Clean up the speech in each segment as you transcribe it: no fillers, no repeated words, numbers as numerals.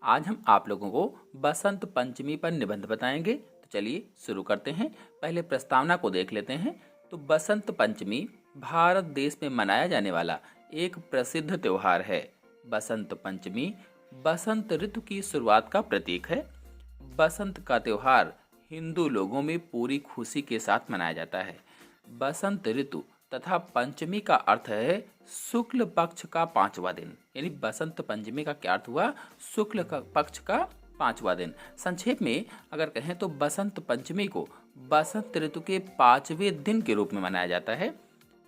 आज हम आप लोगों को बसंत पंचमी पर निबंध बताएंगे। तो चलिए शुरू करते हैं। पहले प्रस्तावना को देख लेते हैं। तो बसंत पंचमी भारत देश में मनाया जाने वाला एक प्रसिद्ध त्योहार है। बसंत पंचमी बसंत ऋतु की शुरुआत का प्रतीक है। बसंत का त्योहार हिंदू लोगों में पूरी खुशी के साथ मनाया जाता है। बसंत ऋतु तथा पंचमी का अर्थ है शुक्ल पक्ष का पांचवा दिन। यानी बसंत पंचमी का क्या अर्थ हुआ? शुक्ल पक्ष का पांचवा दिन। संक्षेप में अगर कहें तो बसंत पंचमी को बसंत ऋतु के पांचवें दिन के रूप में मनाया जाता है।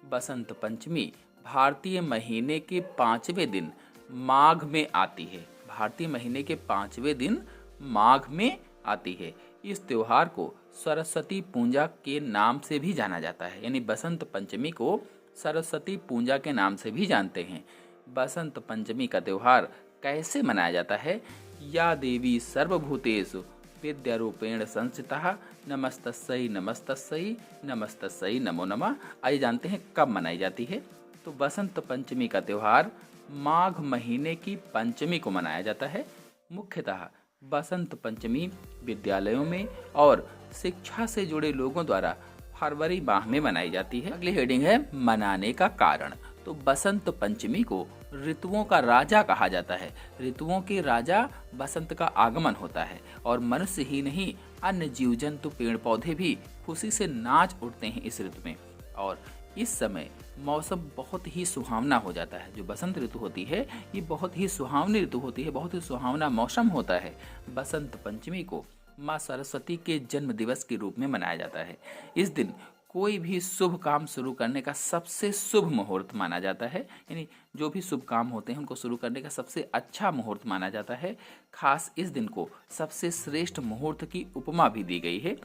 बसंत पंचमी भारतीय महीने के पांचवें दिन माघ में आती है। भारतीय महीने के पांचवें दिन माघ में आती है। इस त्योहार को सरस्वती पूजा के नाम से भी जाना जाता है। यानी बसंत पंचमी को सरस्वती पूजा के नाम से भी जानते हैं। बसंत पंचमी का त्योहार कैसे मनाया जाता है? या देवी सर्वभूतेषु विद्यारूपेण संस्थिता नमस्तस्यै नमस्तस्यै नमस्तस्यै नमो नमः। आइए जानते हैं कब मनाई जाती है। तो बसंत पंचमी का त्योहार माघ महीने की पंचमी को मनाया जाता है। मुख्यतः बसंत पंचमी विद्यालयों में और शिक्षा से जुड़े लोगों द्वारा फरवरी माह में मनाई जाती है। अगली हेडिंग है मनाने का कारण। तो बसंत पंचमी को ऋतुओं का राजा कहा जाता है। ऋतुओं के राजा बसंत का आगमन होता है और मनुष्य ही नहीं अन्य जीव जंतु पेड़ पौधे भी खुशी से नाच उठते हैं इस ऋतु में। और इस समय मौसम बहुत ही सुहावना हो जाता है। जो बसंत ऋतु होती है ये बहुत ही सुहावनी ऋतु होती है, बहुत ही सुहावना मौसम होता है। बसंत पंचमी को माँ सरस्वती के जन्म दिवस के रूप में मनाया जाता है। इस दिन कोई भी शुभ काम शुरू करने का सबसे शुभ मुहूर्त माना जाता है। यानी जो भी शुभ काम होते हैं उनको शुरू करने का सबसे अच्छा मुहूर्त माना जाता है। खास इस दिन को सबसे श्रेष्ठ मुहूर्त की उपमा भी दी गई है।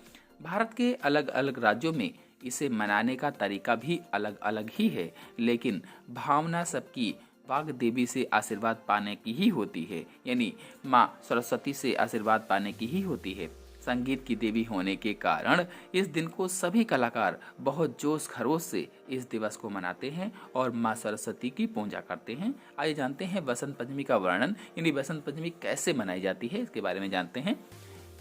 भारत के अलग अलग राज्यों में इसे मनाने का तरीका भी अलग अलग ही है, लेकिन भावना सबकी वाग देवी से आशीर्वाद पाने की ही होती है। यानी माँ सरस्वती से आशीर्वाद पाने की ही होती है। संगीत की देवी होने के कारण इस दिन को सभी कलाकार बहुत जोश खरोश से इस दिवस को मनाते हैं और माँ सरस्वती की पूजा करते हैं। आइए जानते हैं बसंत पंचमी का वर्णन, यानी बसंत पंचमी कैसे मनाई जाती है इसके बारे में जानते हैं।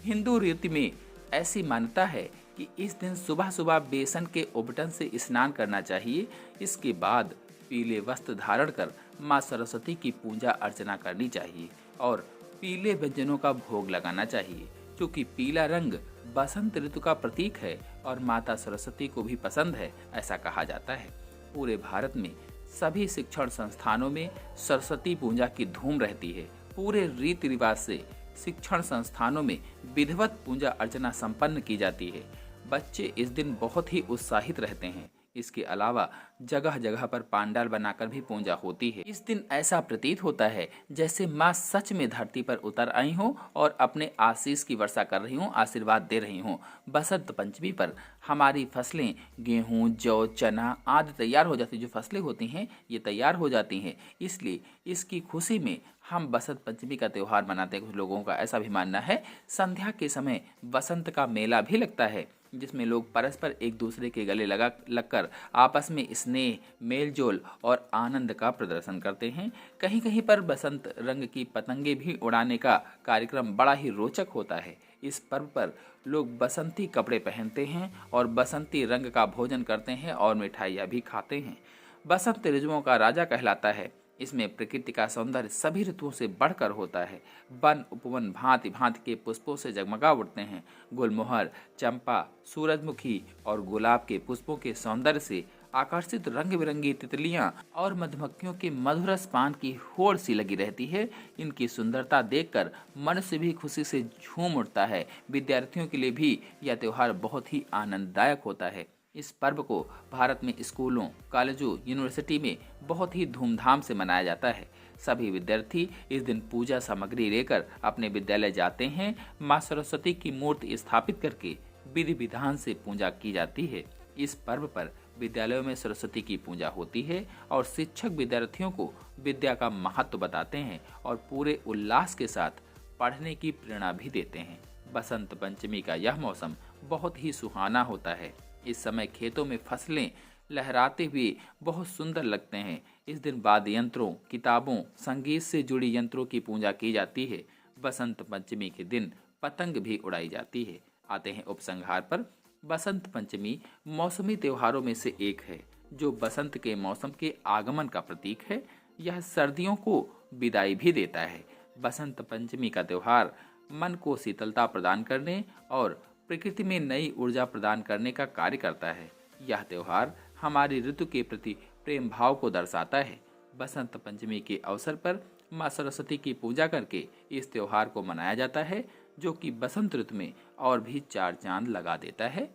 हिंदू रीति में ऐसी मान्यता है कि इस दिन सुबह सुबह बेसन के उबटन से स्नान करना चाहिए। इसके बाद पीले वस्त्र धारण कर माँ सरस्वती की पूजा अर्चना करनी चाहिए और पीले व्यंजनों का भोग लगाना चाहिए, क्योंकि पीला रंग बसंत ऋतु का प्रतीक है और माता सरस्वती को भी पसंद है, ऐसा कहा जाता है। पूरे भारत में सभी शिक्षण संस्थानों में सरस्वती पूजा की धूम रहती है। पूरे रीति रिवाज से शिक्षण संस्थानों में विधिवत पूजा अर्चना संपन्न की जाती है। बच्चे इस दिन बहुत ही उत्साहित रहते हैं। इसके अलावा जगह जगह पर पांडाल बनाकर भी पूजा होती है। इस दिन ऐसा प्रतीत होता है जैसे माँ सच में धरती पर उतर आई हो और अपने आशीष की वर्षा कर रही हूँ, आशीर्वाद दे रही हूँ। बसंत पंचमी पर हमारी फसलें गेहूँ, जौ, चना आदि तैयार हो जाती, जो फसलें होती हैं ये तैयार हो जाती हैं। इसलिए इसकी खुशी में हम बसंत पंचमी का त्यौहार मनाते हैं। कुछ लोगों का ऐसा भी मानना है। संध्या के समय बसंत का मेला भी लगता है, जिसमें लोग परस्पर एक दूसरे के गले लगकर आपस में स्नेह, मेलजोल और आनंद का प्रदर्शन करते हैं। कहीं कहीं पर बसंत रंग की पतंगे भी उड़ाने का कार्यक्रम बड़ा ही रोचक होता है। इस पर्व पर लोग बसंती कपड़े पहनते हैं और बसंती रंग का भोजन करते हैं और मिठाइयाँ भी खाते हैं। बसंत ऋतुओं का राजा कहलाता है। इसमें प्रकृति का सौंदर्य सभी ऋतुओं से बढ़कर होता है। वन उपवन भांति भांति के पुष्पों से जगमगा उठते हैं। गुलमोहर, चंपा, सूरजमुखी और गुलाब के पुष्पों के सौंदर्य से आकर्षित रंग बिरंगी तितलियां और मधुमक्खियों के मधुरस पान की होड़ सी लगी रहती है। इनकी सुंदरता देखकर मनुष्य भी खुशी से झूम उठता है। विद्यार्थियों के लिए भी यह त्योहार बहुत ही आनंददायक होता है। इस पर्व को भारत में स्कूलों, कॉलेजों, यूनिवर्सिटी में बहुत ही धूमधाम से मनाया जाता है। सभी विद्यार्थी इस दिन पूजा सामग्री लेकर अपने विद्यालय जाते हैं। माँ सरस्वती की मूर्ति स्थापित करके विधि विधान से पूजा की जाती है। इस पर्व पर विद्यालयों में सरस्वती की पूजा होती है और शिक्षक विद्यार्थियों को विद्या का महत्व बताते हैं और पूरे उल्लास के साथ पढ़ने की प्रेरणा भी देते हैं। बसंत पंचमी का यह मौसम बहुत ही सुहाना होता है। इस समय खेतों में फसलें लहराते हुए बहुत सुंदर लगते हैं। इस दिन वाद्य यंत्रों, किताबों, संगीत से जुड़ी यंत्रों की पूजा की जाती है। बसंत पंचमी के दिन पतंग भी उड़ाई जाती है। आते हैं उपसंहार पर। बसंत पंचमी मौसमी त्योहारों में से एक है जो बसंत के मौसम के आगमन का प्रतीक है। यह सर्दियों को विदाई भी देता है। बसंत पंचमी का त्योहार मन को शीतलता प्रदान करने और प्रकृति में नई ऊर्जा प्रदान करने का कार्य करता है। यह त्योहार हमारी ऋतु के प्रति प्रेम भाव को दर्शाता है। बसंत पंचमी के अवसर पर माँ सरस्वती की पूजा करके इस त्योहार को मनाया जाता है, जो कि बसंत ऋतु में और भी चार चांद लगा देता है।